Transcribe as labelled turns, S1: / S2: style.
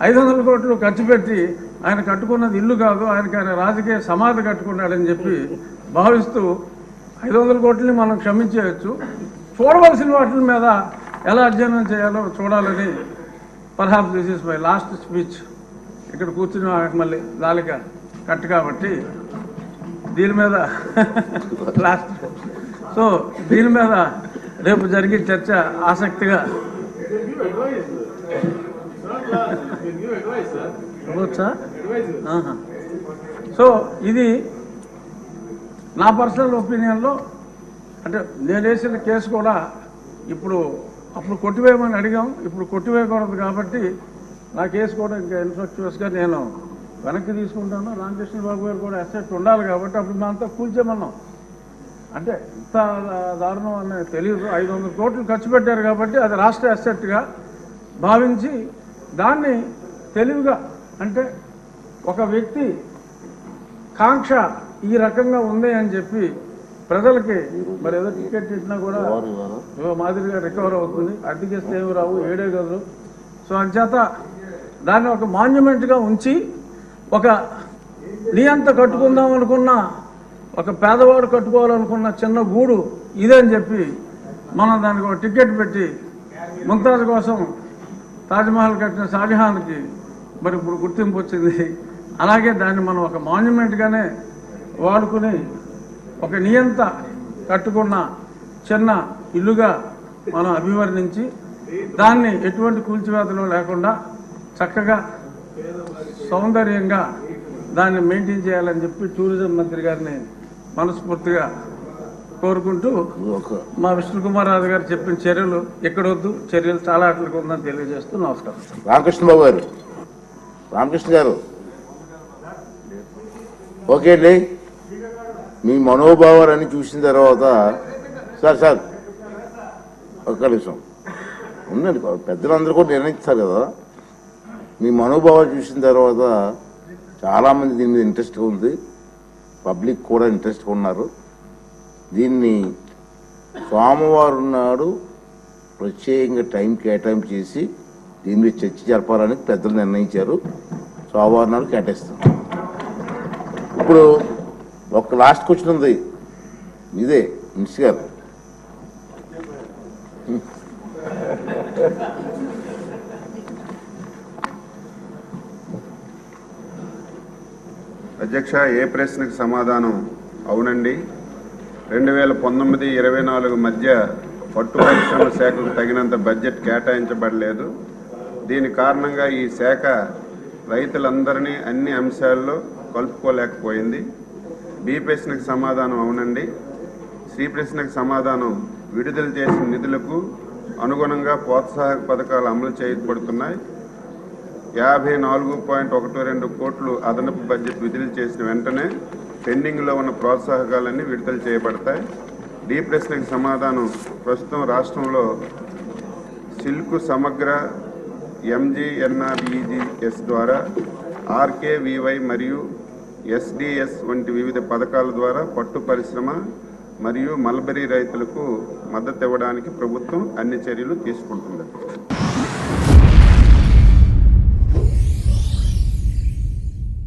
S1: 500 కోట్లు ఖర్చు పెట్టి ఆయన కట్టుకున్నది ఇల్లు కాదు, ఆయన రాజకీయ సమాధి కట్టుకున్నాడని చెప్పి భావిస్తూ 500 కోట్లని మనం క్షమించేయచ్చు, చూడవలసిన వాటి మీద ఎలా అధ్యయనం చేయాలో చూడాలని. Perhaps this is my last speech. ఇక్కడ కూర్చుని మళ్ళీ దాలిక కట్టు కాబట్టి దీని మీద లాస్ట్. సో దీని మీద రేపు జరిగే చర్చ ఆసక్తిగా సో ఇది నా పర్సనల్ ఒపీనియన్లో. అంటే నేను వేసిన కేసు కూడా అప్పుడు కొట్టివేయమని అడిగాం, ఇప్పుడు కొట్టివేయకూడదు కాబట్టి నా కేసు కూడా ఇంకా ఇన్ఫ్లక్చువస్గా నేను వెనక్కి తీసుకుంటాను. రామకృష్ణ బాబు గారు కూడా అసెట్ ఉండాలి కాబట్టి అప్పుడు మేమంతా కూల్చేమన్నాం. అంటే ఇంత దారుణం అనేది తెలియదు. 500 కోట్లు ఖర్చు పెట్టారు కాబట్టి అది రాష్ట్ర అసెట్గా భావించి దాన్ని తెలివిగా, అంటే ఒక వ్యక్తి కాంక్ష ఈ రకంగా ఉంది అని చెప్పి ప్రజలకి మరి ఏదో టికెట్ ఇచ్చినా కూడా మాదిరిగా రికవర్ అవుతుంది, అద్దెకిస్తే ఏమి రావు, 7 గదులు. సో అంచేత దాన్ని ఒక మాన్యుమెంట్గా ఉంచి ఒక నియంత కట్టుకుందాం అనుకున్న, ఒక పేదవాడు కట్టుకోవాలనుకున్న చిన్న గూడు ఇదే అని చెప్పి మనం దానికి ఒక టికెట్ పెట్టి ముంతాజ్ కోసం తాజ్మహల్ కట్టిన షాజహాన్కి మరి ఇప్పుడు గుర్తింపు వచ్చింది. అలాగే దాన్ని మనం ఒక మాన్యుమెంట్గానే వాడుకుని ఒక నియంత కట్టుకున్న చిన్న ఇల్లుగా మనం అభివర్ణించి దాన్ని ఎటువంటి కూల్చివేతలు లేకుండా చక్కగా సౌందర్యంగా దాన్ని మెయింటైన్ చేయాలని చెప్పి టూరిజం మంత్రి గారిని మనస్ఫూర్తిగా కోరుకుంటూ మా విష్ణుకుమార్ రాజు గారు చెప్పిన చర్యలు ఎక్కడొద్దు, చర్యలు చాలా అట్లకి ఉందని తెలియజేస్తూ నమస్కారం.
S2: రామకృష్ణ బాబు గారు, రామకృష్ణ గారు, ఓకే అండి. మీ మనోభావాలన్నీ చూసిన తర్వాత సార్ ఒక్క నిమిషం ఉండండి, పెద్దలందరూ కూడా నిర్ణయిస్తారు కదా. మీ మనోభావాలు చూసిన తర్వాత చాలామంది దీని మీద ఇంట్రెస్ట్గా ఉంది, పబ్లిక్ కూడా ఇంట్రెస్ట్గా ఉన్నారు. దీన్ని సోమవారం నాడు ప్రత్యేకంగా టైం కేటాయింపు చేసి దీని మీద చర్చ జరపాలని పెద్దలు నిర్ణయించారు. సోమవారం నాడు కేటాయిస్తాం. ఇప్పుడు ఒక లాస్ట్ క్వశ్చన్ ఉంది, ఇదే మినిస్టర్ గారు.
S3: అధ్యక్ష, ఏ ప్రశ్నకు సమాధానం అవునండి. 2019-24 మధ్య పట్టు పరిశ్రమ శాఖకు తగినంత బడ్జెట్ కేటాయించబడలేదు. దీని కారణంగా ఈ శాఖ రైతులందరినీ అన్ని అంశాల్లో కలుపుకోలేకపోయింది. బి ప్రశ్నకు సమాధానం అవునండి. సి ప్రశ్నకు సమాధానం విడుదల చేసిన నిధులకు అనుగుణంగా ప్రోత్సాహక పథకాలు అమలు చేయబడుతున్నాయి. 54.12 కోట్లు అదనపు బడ్జెట్ విడుదల చేసిన వెంటనే పెండింగ్లో ఉన్న ప్రోత్సాహకాలన్నీ విడుదల చేయబడతాయి. డి ప్రశ్నకు సమాధానం ప్రస్తుతం రాష్ట్రంలో సిల్క్ సమగ్ర, MGNREGS ద్వారా RKVY మరియు SDS వంటి వివిధ పథకాల ద్వారా పట్టు పరిశ్రమ మరియు మల్బరీ రైతులకు మద్దతు ఇవ్వడానికి ప్రభుత్వం అన్ని చర్యలు తీసుకుంటుంది.